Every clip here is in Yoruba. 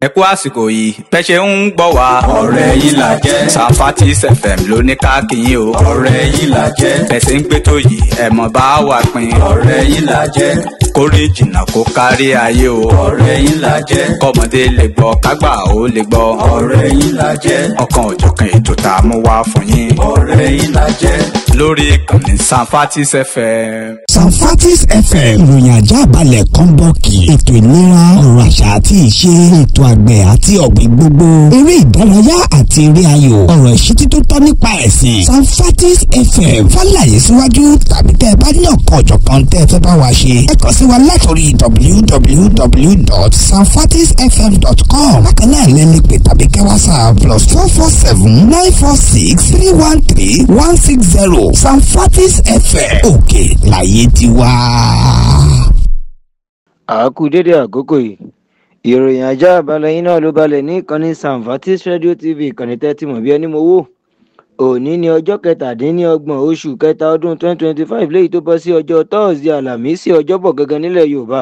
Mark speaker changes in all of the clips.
Speaker 1: ẹ kú àsìkò yìí bẹ́ ṣe ń gbọ́ wá. ọ̀rẹ́ yín là jẹ́. Safatis FM ló ní ká kí yín o. ọ̀rẹ́ yín là jẹ́. bẹ́ ṣe ń gbé tó yìí ẹ mọ̀ bá wà pín. ọ̀rẹ́ yín là jẹ́. kórè jìnnà kó kárí ayé o. ọ̀rẹ́ yín là jẹ́. kọ́mọdé lè gbọ́ kágbà ó lè gbọ́. ọ̀rẹ́ yín là jẹ́. ọ̀kan òjọ̀kan ètò tá a mú wá fún yín. ọ̀rẹ́ yín là jẹ́. lórí ìkànnì Safatis FM.
Speaker 2: Safatis FM ìròyìn ajá balẹ̀ kọ́ńbọ́ọ̀kì ètò ìlera ọ̀rọ̀ àṣà àti ìṣe ètò àgbẹ̀ àti ọ̀gbìn gbogbo eré ìdárayá àti eré ayò ọ̀rọ̀ ìṣítí tó tọ́ nípa ẹ̀sìn Safatis FM fàlàyé síwájú tàbí tẹ́ ẹ bá ní ọ̀kan ọ̀jọ̀kan tẹ́ ẹ fẹ́ bá wa ṣe ẹ kàn sí wa látòrí www.safatisfm.com bákan náà lẹ́ni pè tàbí kẹ́ WhatsApp +447-946-313-160 Safatis FM òkè láyé tiwa.
Speaker 3: àkú dédé àkókò yìí ìròyìn ajá balẹ̀ yín náà ló balẹ̀ ní ìkànnì Safatis Radio TV ìkànnì tẹ́tí mọ̀ bí ẹni mo wò òní ní ọjọ́ 27 oṣù kẹta ọdún 2025 léyìí tó bọ́ sí ọjọ́ tọ́ọ̀sì àlàmísì ọjọ́bọ̀ gangan nílẹ̀ Yorùbá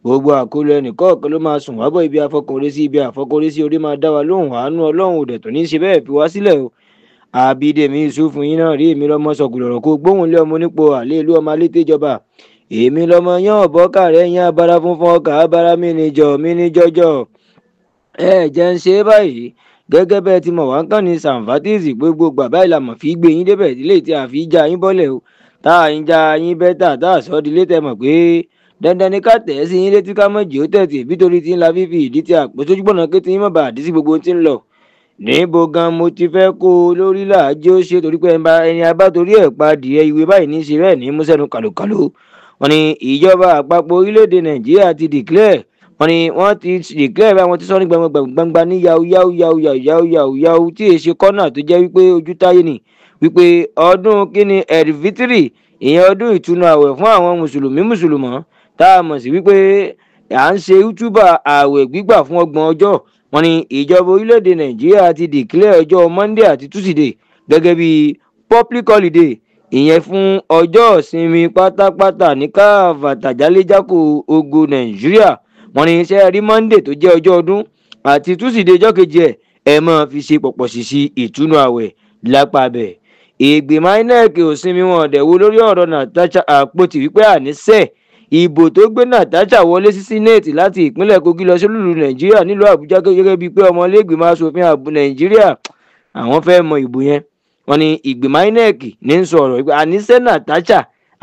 Speaker 3: gbogbo àkólọ ẹnìkọ̀ọ̀kan ló máa sùn wábọ̀ ibi àfọkùnrin sí orí máa dá wa lóhùn àánú Ọlọ́run òdẹ̀ tó ní í ṣe bẹ́ẹ̀ fi wá sílẹ̀ o Abídèmí Yusuf yín náà rí èmi lọ́mọ sọ̀gùlọ̀rọ̀ kó gbóhùn lé ọmọ onípo àlẹ́ ìlú ọmọ alétèjọba èmi lọ́mọ yán ọ̀bọ́kà rẹ̀ yán abara funfun ọkà abara mi ní jọjọ ẹ jẹ́ ń ṣe báyìí gẹ́gẹ́ bẹ́ẹ̀ tí mo wá ń kàn ní Safatis gbogbo bàbá ìlànà fi gbé yín débẹ̀ ilé tí a fi já yín bọ́lẹ̀ o tá a ń já yín bẹ́tà tá a sọ́ di létẹ̀ mọ̀ pé dandan ni ká tẹ̀ sí yín létí ká mọ̀ jì ó tẹ̀tì bí torí ti ń la fífi ìdí tí a pè sójú gbọ́nà kété yín mọ̀ bá àdí sí gbogbo tí ń lọ níbo gan mo ti fẹ́ kó o lórí làájẹ́ ó ṣe torí pé ẹni abá torí ẹ̀ pa adìẹ ìwé báyìí ní í ṣe rẹ̀ ní músẹ́nu kàlòkàlò wọ́n ní ìjọba àpapọ̀ orílẹ̀-èdè Nàìjíríà ti declare wọ́n ní wọ́n ti declare báyìí wọ́n ti sọ ní gbangba ní yahoo tí èṣe kọ́nà tó jẹ́ wípé ojú táyé ni wípé ọdún kíni ẹ̀rìfítírì ìyẹn ọdún ìtúnu àwẹ̀ fún àwọn mùsùlùmọ́ tá a mọ̀ sí wípé à ń ṣe útúbà àwẹ̀ gbígbà fún 30 ọjọ́ wọ́n ní ìjọba orílẹ̀-èdè Nàìjíríà ti declare ọjọ́ Monday àti Tuesday gẹ́gẹ́ bí public holiday ìyẹn fún ọjọ́ ìsinmi pátápátá ní káfàtà jáléjákò ogo Nàìjíríà wọ́n ní iṣẹ́ rí Monday tó jẹ́ ọjọ́ ọdún àti Tuesday ọjọ́ kejì ẹ̀ máa fi ṣe pọ̀pọ̀ ṣìṣì ìtúnu àwẹ̀ lápàbẹ̀ ìgbìmọ̀ INEC ò sinmi wọn ọ̀dẹ̀wò lórí ọ̀rọ̀ Natasha Akpoti wípé àníṣe ìbò tó gbé Natasha wọlé sí Senate láti ìpínlẹ̀ Kogi lọ sílùú Nàìjíríà nílùú Àbújá gẹ́gẹ́ bíi pé ọmọlẹ́gbìmọ̀ aṣòfin ààbò Nàìjíríà àwọn fẹ́ mọ ìbò yẹn wọ́n ní ìgbìmọ̀ INEC ní ń sọ̀rọ̀ wípé àníṣe Natasha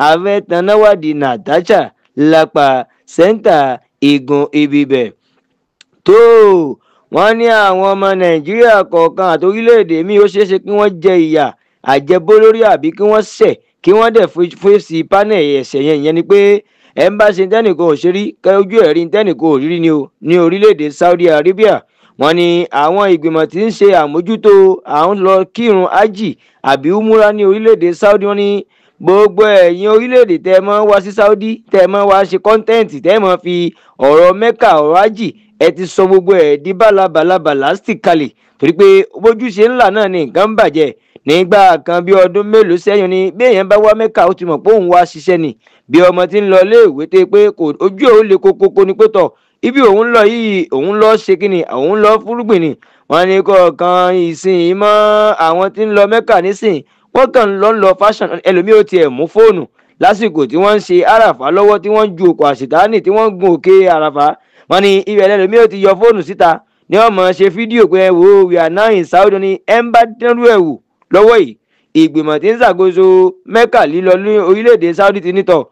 Speaker 3: afẹ́tanáwádìí Natasha lápá sẹ́ńtà igun ibibẹ̀ tó wọ́n ní àwọn ọmọ Nàìjíríà kọ̀ọ̀kan àti orílẹ̀-èdè míì ó ṣeéṣe kí wọ́n jẹ ìyà àjẹbó lórí àbí kí wọ́n ṣẹ̀ kí wọ́n dẹ̀ fèsì panel ẹ̀ṣẹ̀ yẹn ni pé ẹ̀ńbàṣe tẹ́nìkan ò ṣe rí ojú ẹ̀rí tẹ́nìkan ò rí ni o ní orílẹ̀-èdè Saudi Arabia wọ́n ní àwọn ìgbìmọ̀ tí ń ṣe àmójútó àwọn lọ kírun ájì àbí umura ní orílẹ̀-èdè Saudi wọ́n ní gbogbo ẹ̀yin orílẹ̀-èdè tẹ́ mọ́ wá sí Saudi tẹ́ mọ́ wá ṣe kọ́ńtẹ́ǹtì tẹ́ mọ́ fi ọ̀rọ̀ Mẹ́kà ọ̀rọ̀ ájì ẹ ti sọ gbogbo ẹ̀ di bálabàlà stickali torí pé bójúṣe ńlá náà ní nǹkan ń bàjẹ́ nígbà kan bí ọdún mélòó sẹ́yìn ni bí èèyàn bá wá Mẹ́kà ó ti mọ̀ pé òun wá ṣiṣẹ́ ni bí ọmọ tí ń lọ léèwé tẹ́ pé ojú òun lè kókókó ni pé tọ̀ ibi òun lọ yìí òun lọ ṣe kí ni òun lọ fúrúgbìn ni wọ́n ní kọ̀ọ̀kan ìsìn mọ́ àwọn tí ń lọ Mẹ́kà nísìn wọ́n kàn ń lọ fashion ẹlòmíì ó tiẹ̀ mú fóònù lásìkò tí wọ́n ń ṣe àràfà lọ́wọ́ tí wọ́n ń ju òkò àṣetánì tí wọ́n ń gun òkè àràfà wọ́n ní ibẹ̀ ẹlòmíì ó ti yọ fóònù síta ní ọmọ ṣe fídíò pé wo we are now in Saudi ní ẹ̀ńbà dẹ́rù ẹ̀wù lọ́wọ́ yìí ìgbìmọ̀ tí ń ṣàkóso Mẹ́kà lílọ ní orílẹ̀-èdè Saudi ti nítọ̀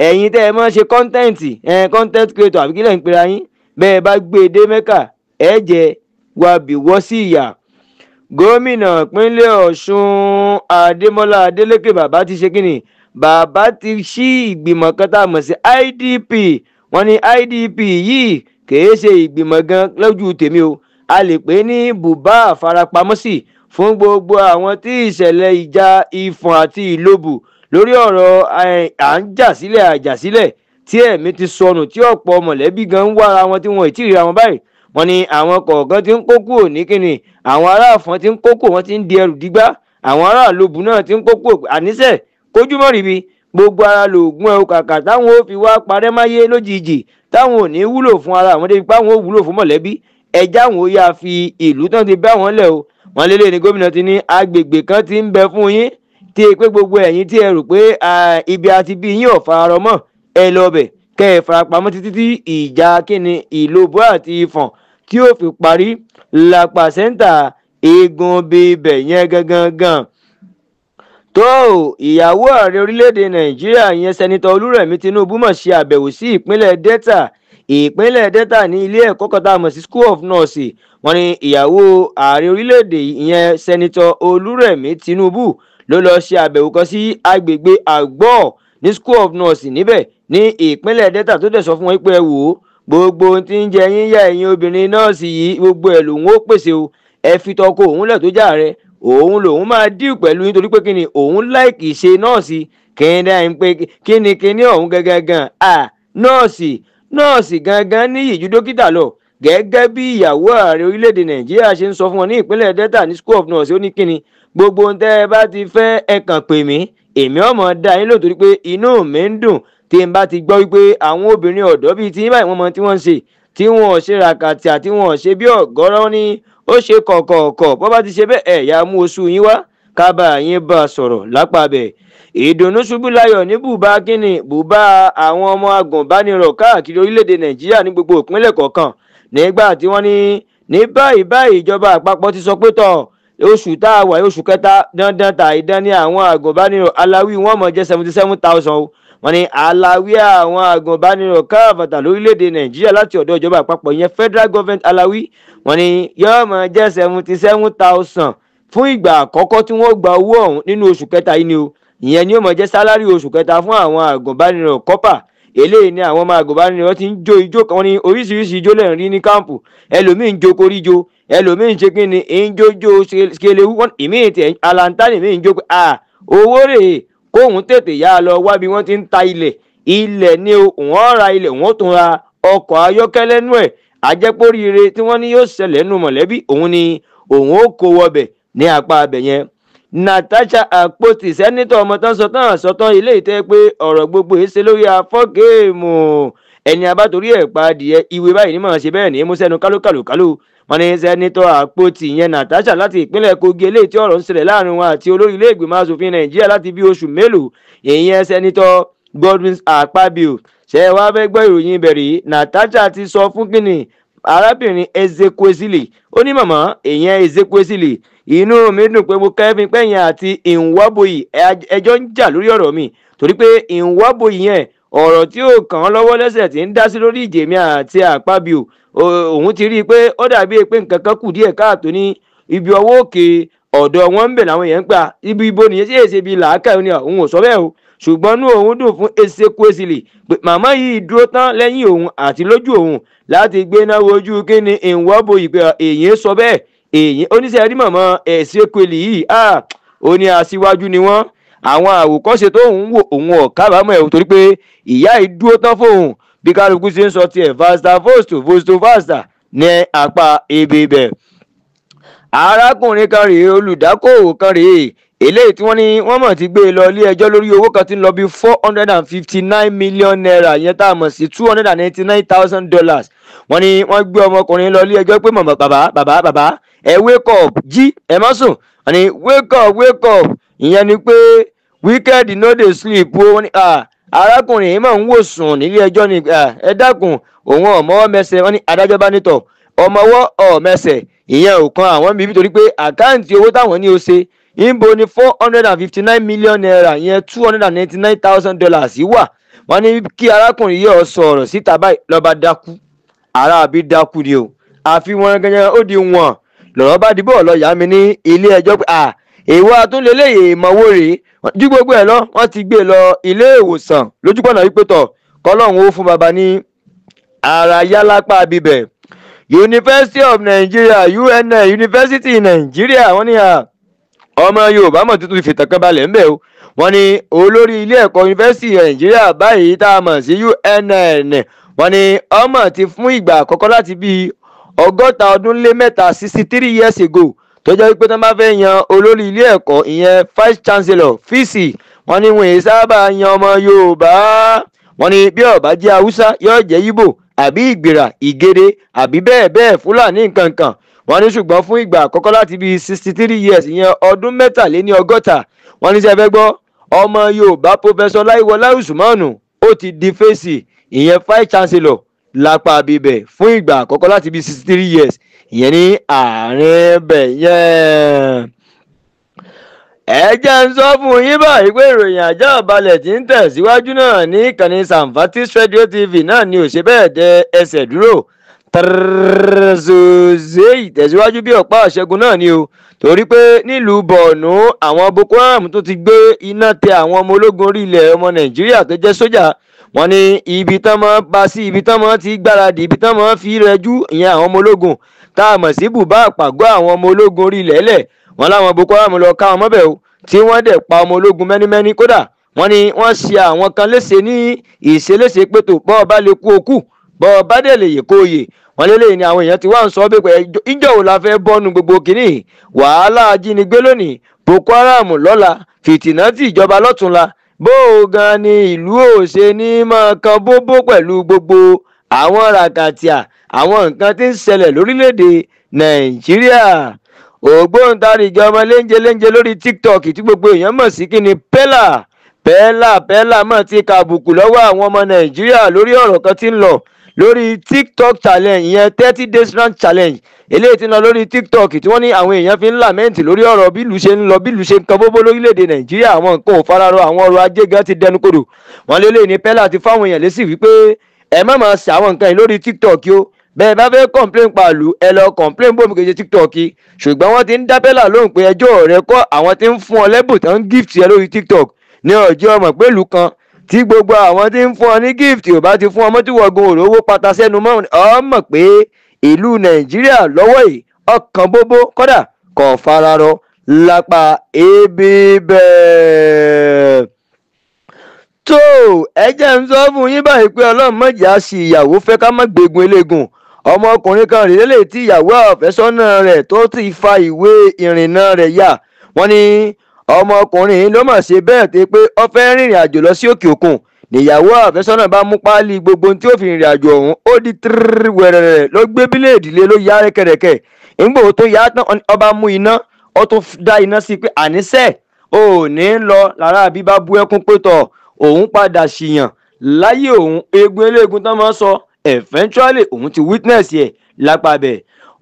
Speaker 3: ẹ̀yin tẹ́ ẹ máa ṣe kọ́ńtẹ́ǹtì content creator àbí kílẹ̀ ń pera yín bẹ́ẹ̀ bá gbé e dé Mẹ́kà ẹ jẹ́ wà bí wọ́ sí ìyà gómìnà ìpínlẹ̀ Ọ̀ṣun Adémọ́lá Adélékè bàbá ti ṣe kíni bàbá ti ṣí ìgbìmọ̀ kan tá a mọ̀ sí IDP wọ́n ní IDP yìí kìí ṣe ìgbìmọ̀ gan lójú tèmi o a lè pè é ní bùbá àfarapamọ́sí fún gbogbo àwọn tí ìṣẹ̀lẹ̀ ìjà Ìfọ̀n àti Ìlóbù lórí ọ̀rọ̀ à ń jà sílẹ̀ àjàsílẹ̀ tí ẹ̀mí ti sọnù tí ọ̀pọ̀ mọ̀lẹ́bí gan ń wára wọn tí wọn ì tí ì ríra wọn báyìí wọ́n ní àwọn kọ̀ọ̀kan tí ń kókó ní kíni àwọn aráàfọ́n tí ń kókó wọn ti ń di ẹrù dígbá àwọn aráàlóbù náà ti ń kókó àníṣe kójúmọ́ ríbi gbogbo ara lòògùn ẹ̀ kàkà táwọn ó fi wá parẹ́ máyé lójijì táwọn ò ní wúlò fún ara àwọn débi páwọn ó wúlò fún mọ̀lẹ́bí ẹjá wọn ó yá fi ìlú tán ti bá wọn lẹ̀ o wọn lélẹ̀ ní gómìnà ti ní agbègbè kan ti ń bẹ fún yín tí pé gbogbo ẹ̀yin tí ẹ rò pé ibi àti bí yín ò fararọ mọ́ ẹ lọ bẹ̀ kẹ́ ẹ farapamọ́ títí tí ìjà kíni ìlóbó àti ìfọ̀n tí ó fi parí lápá sẹ́ńtà eegun bíbẹ̀ yẹn gangan. tó ìyàwó ààrẹ orílẹ̀-èdè nàìjíríà yẹn sẹ́nitọ́ olúrẹ̀mí tinubu mọ̀ ṣe àbẹ̀wò sí ìpínlẹ̀ delta ní ilé ẹ̀kọ́ kan tá a mọ̀ sí school of nurse wọn ni ìyàwó ààrẹ orílẹ̀-èdè yẹn sẹ́nitọ́ olúrẹ̀mí tinubu ló lọ ṣe àbẹ̀wò kan sí agbègbè àgbọ̀ ní school of nurse níbẹ̀ ní ìpínlẹ̀ delta tó dẹ̀ sọ fún wọn pé ẹ wò ó gbogbo ohun tí ń jẹ yín yá ẹ̀yin obìnrin nọ́ọ̀sì yìí gbogbo ẹ̀ lòun ó pèsè o ẹ fi tọkọ òun lẹ̀ tó jà rẹ òun lòun máa díù pẹ̀lú nítorí pé kíni òun láìkì ṣe nọ́ọ̀sì kíni ọ̀hún gangan nọ́ọ̀sì gangan níyì ju dókítà lọ gẹ́gẹ́ bí ìyàwó ààrẹ orílẹ̀-èdè nàìjíríà ṣe ń sọ fún wọn ní ìpínlẹ̀ delta ní school of nurse ó ní kíni gbogbo ohun tẹ́ ẹ bá ti fẹ́ ẹ kàn pè mí èmi ọmọ dá yín lò torí pé inú mi ń dùn tí n bá ti gbọ́ wípé àwọn obìnrin ọ̀dọ́ bíi tí báyìí wọ́n mọ tí wọ́n ń ṣe tí wọ́n ò ṣe ràkàtì àti wọ́n ò ṣe bí ọ̀gọ́rọ́ ní ó ṣe kọ̀kọ̀ọ̀kọ̀ bọ́ bá ti ṣe bẹ́ẹ̀ ẹ̀yà mú oṣù yín wá kábà yín bá a sọ̀rọ̀ lápá bẹ̀. ìdùnnú ṣubú láyọ̀ ní bùbá kínní bùbá àwọn ọmọ agùnbánirọ̀ káàkiri orílẹ̀-èdè nàìjíríà ní gbogbo ìpínlẹ̀ kọ̀ọ̀kan nígbà tí wọ́n ní báyìí ìjọba àpapọ̀ ti sọ pé tọ̀ oṣù tá a wà oṣù kẹta dandan tàìdán ní àwọn agùnbánirọ̀ aláwí wọn mọ̀ jẹ́ 77,000 o wọ́n ní aláwí àwọn agùnbánirọ̀ káàbàtà lórílẹ̀‐èdè nàìjíríà láti ọ̀dọ̀ ìjọba àpapọ̀ yẹn federal government aláwí wọ́n ní yóò mọ̀ jẹ́ 77,000 fún ìgbà àkọ́kọ́ tí wọ́n gba owó ọ̀hún nínú oṣù kẹta yìí ni o ìyẹn ni ó mọ̀ jẹ́ sálárì oṣù kẹta fún àwọn agùnbánirọ̀ kọ́pà eléyìí ni àwọn ọmọ agùnbánirọ̀ ti ń jó ijó kan ní oríṣiríṣi ijó lẹ́rìn rí ní káàmpù ẹlòmíín jó koríjo ẹlòmíín ṣe kí ni ìjójó skelewu ìmíín tẹ̀ alantani ìmíín jó pé owó rèé kóhun tètè yá lọ wá bí wọ́n ti ń ta ilẹ̀ ní wọ́n ra ilẹ̀ wọ́n tún ra ọkọ̀ ayọ́kẹ́lẹ́ nú ẹ̀ àjẹpóríire tí wọ́n ní yóò ṣẹlẹ̀ nù mọ̀lẹ́bí òun ni òun ó kó wọbẹ̀ ní apá abẹ̀ yẹn. natasha akpoti sẹ́nitọ̀ ọmọ tán sọtán ilé ìtẹ́ pé ọ̀rọ̀ gbogbo èsè lórí afọ́gẹ́ẹ̀mù ẹni abátorí ẹ̀ pa adìẹ ìwé báyìí ní mọ̀ ṣe bẹ́ẹ̀ ní mú sẹ́nu kálókàlókáló wọn ní sẹ́nitọ̀ àpótí yẹn natasha láti ìpínlẹ̀ kogi eléyìí tí ọ̀rọ̀ ń ṣẹlẹ̀ láàrin wọn àti olórí ilé ìgbìmọ̀ asòfin nàìjíríà láti bí oṣù mélòó ìyẹn sẹ́nitọ̀ godwin akpabio ṣe wá fẹ́ gbọ́ ìròyìn ìbẹ̀rẹ̀ natasha ti sọ fún kínní arábìnrin ezekwesili ó ní màmá ìyẹn ezekwesili inú mi dùn pé mo kẹ́fín pẹ́yìn àti ìwábòyì ẹjọ́ ń jà lórí ọ̀rọ̀ mi torí pé ìwábòyì yẹn ọ̀rọ̀ tí ó kàn án lọ́wọ́ lẹ́sẹ̀ tí ń dá sí lórí ìjèmí àti àpábíò òun ti rí i pé ó dàbí pé nǹkan kan kù díẹ̀ káàtó ní ibi ọwọ́ òkè ọ̀dọ̀ wọn ń bẹ̀ làwọn èèyàn ń gbà ibi ibo nìyẹn sí èsè bíi làákà ní òun ò sọ bẹ́ẹ̀ o ṣùgbọ́n inú òun dùn fún ezekwesili pé màmá yìí dúró tán lẹ́yìn òun àti lójú òun láti gbéná wojú kí ni ìwábòyì pé èyí sọ bẹ́ẹ̀ èyí oníṣẹ́ rí màmá ezekwesili yìí ó ní aṣíwájú ni wọ́n àwọn àwòkọ́ṣe tó ń wò òun ọ̀kábàámọ̀ ẹ̀ torí pé ìyá yìí dúró tán fóun bí kálukú ṣe ń sọ tiẹ̀ fasta fosto fasta ní apá ibi ibẹ̀. arákùnrin kan rèé olùdákòwò kan rèé eléyìí tí wọ́n ní wọ́n mọ̀ ti gbé e lọ ilé ẹjọ́ lórí owó kan tí ń lọ bí $459 million yẹn tá a mọ̀ sí $299,000 wọ́n ní wọ́n gbé ọmọkùnrin lọ ilé ẹjọ́ pé mọ̀mọ́ bàbá ẹ wake up jí ẹ má sùn wọ́n ní wake up ìyẹn ni pé wicked no dey sleep o wọ́n ní arákùnrin yìí máa ń wò sùn nílé ẹjọ́ ni ẹ dákun òun ọmọwọ́ mẹsẹ̀ wọ́n ní adájọ́ bá nítọ̀ ọmọwọ́ ọ̀mẹsẹ̀ ìyẹn ò kan àwọn bíbí torí pé àkáǹtì owó táwọn ní ó ṣe ìbò ní $459 million ìyẹn $299,000 wà wọ́n ní kí arákùnrin yìí ó sọ ọ̀rọ̀ síta báyìí lọ́ba dákú aráàbí dákú ni o àfi wọn gẹ́gẹ́ ó di wọn lọ́rọ̀ bá dìbò lọ yá mi ní ilé ẹjọ́ pé èèwọ̀ àtúnlélẹ́yè ìmọ̀wó rèé jú gbogbo ẹ̀ lọ wọ́n ti gbé lọ ilé ìwòsàn lójúpọ̀nà wípé tọ̀ kọ́lọ́hún ó fún baba ní ara yálápá bíbẹ̀. University of Nigeria UNN University Nigeria wọ́n ní ọmọ Yorùbá mọ̀ tuntun ìfìtàn kan balẹ̀ ńbẹ̀ o wọ́n ní olórí ilé ẹ̀kọ́ University Nigeria báyìí tá a mọ̀ sí UNN wọ́n ní ọmọ ti fún ìgbà àkọ́kọ́ láti bíi 100 63 years ago tó jẹ́ wípé tó bá fẹ́ yan olórí ilé ẹ̀kọ́ ìyẹn vice chancellor fíìsì wọ́n ní wọn èyí sábà yan ọmọ Yorùbá wọ́n ní bí ó bá jẹ́ Haúsá yóò jẹ́ Ìgbò àbí ìgbìrà ìgèdè àbí bẹ́ẹ̀ bẹ́ẹ̀ fúlàní nkankan wọ́n ní ṣùgbọ́n fún ìgbà àkọ́kọ́ láti bíi 63 years ìyẹn ọdún mẹ́tàléní ọgọ́ta wọ́n ní sẹ́fẹ́ gbọ́ ọmọ yorùbá pọfẹsọ láìwọlá usmanu ó ti di fèsì ìyẹn vice chancellor lápá bíbẹ̀ fún ìgbà àkọ́kọ́ láti bíi 63 years ìyẹn ní àárín bẹ̀ yẹn. ẹ jẹ́ ń sọ fún yín báyìí pé ìròyìn ajá balẹ̀ tí ń tẹ̀síwájú náà ní ìkànnì Samfatis Radio TV náà ni ò ṣe bẹ́ẹ̀ dẹ ẹsẹ̀ dúró tẹ̀rẹ̀zọ̀zẹ̀ ìtẹ̀síwájú bí ọ̀pá àṣẹgun náà ni o torí pé nílùú Borno àwọn Boko Haram tó ti gbé iná tẹ àwọn ọmọ ológun orí ilẹ̀ ọmọ Nàìjíríà tó jẹ́ sójà wọ́n ní ibi tán mọ́ bá sí ibi tán mọ́ ti gbáradì ibi tán mọ́ fi rẹjú ìyẹn àwọn ọmọ ológun tá a mọ̀ sí bùbá àpàgọ́ àwọn ọmọ ológun orí ilẹ̀ ẹlẹ̀ wọ́n láwọn Boko Haram lọ ká wọn mọ́bẹ̀ o tí wọ́n dẹ̀ pa ọmọ ológun mẹ́nímẹ́ní kódà wọ́n ní wọ́n ṣe àwọn kan léṣe ní ìṣeléṣe pétò bọ́ ọba lè kú okú bọ́ ọba dẹ̀ lè yè kó yè wọ́n lélẹ́yìn ni àwọn èèyàn ti wá ń sọ pé ìjọ wo la fẹ́ bọ́nu gbogbo kínní wàhálà ajínigbé lónìí Boko Haram lọ́la fìtìnátì ìjọba lọ́túnla bó o gan ni ìlú ò ṣe ní máa kan bóbó pẹ̀lú gbogbo àwọn ràkàtìà àwọn nǹkan tí ń ṣẹlẹ̀ lórílẹ̀‐èdè Nàìjíríà ògbóǹtarìgì ọmọ léńjẹ lórí TikTok tí gbogbo èèyàn mọ̀ sí kíni pẹ́là mọ̀ ti kàbùkù lọ́wọ́ àwọn ọmọ Nàìjíríà lórí ọ̀rọ̀ kan tí ń lọ lórí TikTok challenge ìyẹn 30 days run challenge eléyìí tí ń lọ lórí TikTok tí wọ́n ní àwọn èèyàn fi ń làmẹ́ǹtì lórí ọ̀rọ̀ bí ìlú ṣe ń lọ bí ìlú ṣe ń kan bóbó lórílẹ̀‐èdè Nàìjíríà àwọn nǹkan ò fararọ àwọn ọrọ̀ ajé gan ti dẹnu kodò wọ́n lélẹ́yìn ní pẹ́là ti fáwọn èèyàn lésì wípé ẹ má máa ṣe àwọn nǹkan yìí lórí TikTok o bẹ́ẹ̀ bá fẹ́ complain pàlú ẹ lọ complain bómi kejì TikTok ṣùgbọ́n wọ́n ti ń dá pẹ́là lóhùn pé ẹjọ́ rẹ kọ́ àwọn tí ń fún ọ lẹ́bùn tán gift ẹ lórí TikTok ní ọjọ́ ọmọ pẹ̀lú kan tí gbogbo àwọn tí ń fún ọ ní gift ò bá ti fún ọmọ tí wọ́n gun òrówó pata sẹ́nu mọ́ ọ mọ̀ pé ìlú Nàìjíríà lọ́wọ́ yìí ọkàn bóbó kọ́dà kò fararọ lápá ebi bẹ́ẹ̀. tó ẹ jẹ́ ń sọ fún yín báyìí pé Ọlọ́run mọ̀jà sí ìyàwó fẹ́ ká má gbégun eléegun ọmọkùnrin kan rèé lè tí ìyàwó àfẹ́sọ́nà rẹ̀ tó ti fa ìwé ìrìnnà rẹ̀ yà wọ́n ní ọmọkùnrin ló mọ̀ ṣe bẹ́ẹ̀ tó pé ó fẹ́ rìnrìn àjò lọ sí òkè òkun níyàwó àfẹ́sọ́nà bá mú páálí gbogbo tí ó fi rìnrìn àjò ọ̀hún ó di tírírí wẹ̀rẹ̀rẹ̀ ló gbé bíléèdì lé ló yá rẹ́kẹ̀rẹ̀kẹ̀ nígbà tó yá tán ọba mú iná ó tún dá iná sí pé àníṣe ò ní lọ lára àbí bá bú ẹkún pé tọ̀ òun padà ṣìyàn láyé òun eégún eléégún tán máa ń sọ eventually òun ti witness yẹ lápàbẹ̀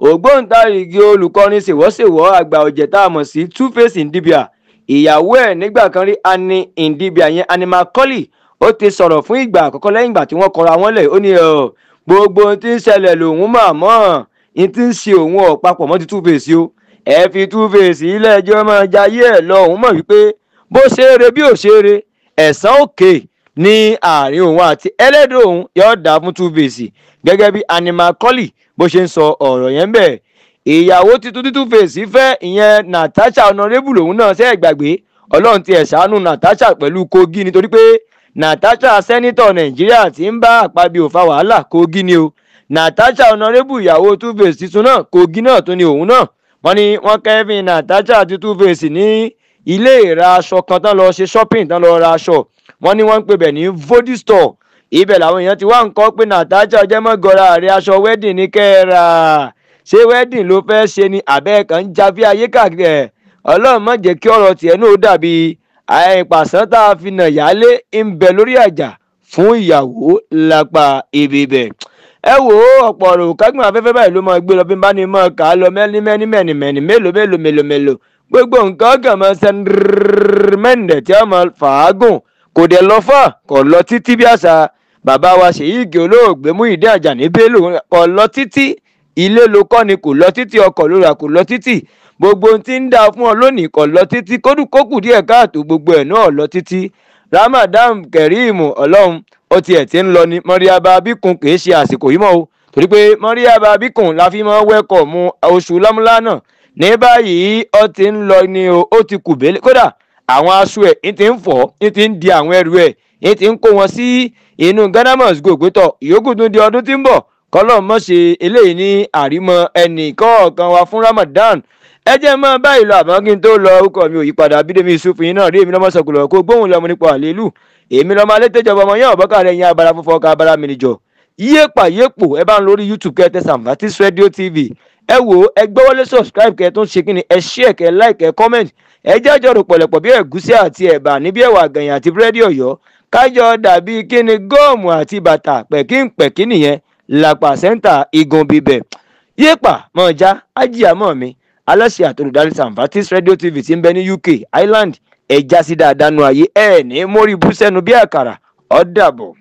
Speaker 3: ògbóǹtarìgì olùkọrin ṣèwọ́ṣèwọ́ àgbà ọ̀jẹ̀ tá a mọ̀ sí Two-Face Ndibia ìyàwó ẹ̀ nígbà kan rí Annie Ndibia yẹn Annie Macaulay ó ti sọ̀rọ̀ fún ìgbà àkọ́kọ́ lẹ́yìn ìgbà tí wọ́n kọra wọn lẹ̀ ó ní gbogbo ohun tí ń ṣẹlẹ̀ lòun mà mọ́ ohun tí ń ṣe òun ọ̀pápọ̀ mọ́ ti Two-Face o ẹ fi Two-Face ilé ẹjọ́ máa jayé ẹ̀ lọ òun mọ̀ wípé bó ṣe é re bí ò ṣe é re ẹ̀san òkè ní àárín òun àti ẹlẹ́dọ̀ òun yóò dá fún Two-Face gẹ́gẹ́ bí Annie Macaulay bó ṣe ń sọ ọ̀rọ̀ yẹn bẹ́ẹ̀ ìyàwó titun tí Two-Face fẹ́ ìyẹn Natasha Honorable òun náà ṣe é gbàgbé Ọlọ́run ti ẹ̀ ṣàánú Natasha pẹ̀lú Kogi nítorí pé Natasha sẹ́nitọ̀ Nàìjíríà ti ń bá Akpabio fa wàhálà Kogi ni o Natasha Honorable ìyàwó Two-Face tuntun náà Kogi náà tó ni òun náà wọ́n ní wọ́n kẹ́fìn Natasha àti Two-Face ní ilé ìra aṣọ kan tán lọ ṣe shopping tán lọ ra aṣọ wọ́n ní wọ́n ń pè bẹ̀ ní Vodi store ibẹ̀ làwọn èèyàn ti wá ń kọ́ pé Natasha ọjọ́ mọ́gọ́ra àrẹ aṣọ wedding ní kẹ́ra ṣé wedding ló fẹ́ ṣe ni àbẹ́ kan ń ja bí ayé káàkiri ẹ̀ Ọlọ́run má jẹ́ kí ọ̀rọ̀ tiẹ̀ náà dàbí àìpàṣán tá a fi nà yálé ń bẹ lórí àjà fún ìyàwó lápá ibi bẹ̀. ẹ wò ó ọ̀pọ̀ ọ̀rọ̀ kágbọ̀n afẹ́fẹ́ báyìí ló máa gbé lọ bí n bá ní mọ́ ká lọ mẹ́ni mélòó gbogbo nǹkan ọ̀gàn máa sẹ́ńdẹ̀rẹ̀mẹ́ǹdẹ̀ tí a máa fàágùn kò dẹ̀ lọ fà kò lọ títí bí àṣà bàbá wa Ṣèyí Ìgè olóògbé Muyideen Àjàní Bello kò lọ títí ilé ló kọ́ ni kò lọ títí ọkọ̀ ló rà kò lọ títí gbogbo ohun tí ń dá fún ọ lónìí kò lọ títí kókù díẹ̀ káàtó gbogbo ẹ̀ náà lọ títí Ramadan Kareem Ọlọ́run ó tiẹ̀ ti ń lọ ni Mọ́ríyábá Abíkùn kì í ṣe àsìkò yìí mọ́ o torí pé Mọ́ríyábá Abíkùn la fi mọ́ wẹ́kọ̀ mu oṣù lámúlá náà ní báyìí ó ti ń lọ ni o ó ti kù bẹ́lẹ̀ kódà àwọn aṣọ ẹ̀ ń ti ń fọ̀ ń ti ń di àwọn ẹrù ẹ̀ ń ti ń kó wọn sí inú Ghana must go gbẹ́tọ̀ ìyókù tún di ọdún tí ń bọ̀ kọ́lọ́ mọ̀ ṣe eléyìí ní àrímọ́ ẹnì kọ̀ọ̀kan wa fún Ramadan ẹ jẹ́ mọ́ báyìí lọ àmọ́ kí n tó lọ orúkọ mi ò yípadà Bídèmí Yusuf yín náà rí èmi lọ́mọ sọ̀kùlọ̀ kó gbóhùn lọ́mọ nípa àlélù èmi lọ́mọ alẹ́tẹ̀jọba ọmọ yẹn ọ̀bọ́kà rẹ̀ yẹn abara fúnfọ́ ká abara mi nìjọ yéèpò ẹ bá ń lórí YouTube kẹtẹ Samvatis Radio TV ẹ wò ẹ gbọ́wọ́lé subscribe kẹ tó ń ṣe kíni ẹ share kẹ like ẹ comment ẹ jájọ rò pọ̀lọpọ̀ bí ẹ̀gúsí àti ẹ̀bà níbi ẹ̀wà àgànyìn àti búrẹ́dì Ọ̀yọ́ kájọ dàbí kíni gọ́ọ̀mù àti bàtà pẹ̀kínpẹ̀kí nìyẹn làpà sẹ́ńtà igun bíbẹ̀ yéèpà mọ̀ọ́já ájíàmọ́ mi aláṣẹ àtolùdarí Samvatis Radio TV tí ń bẹ ní UK Ireland ẹ já sí dáadáa nu ayé ẹ ní mórí bú sẹ́nu bí àkàrà ó dàbọ̀.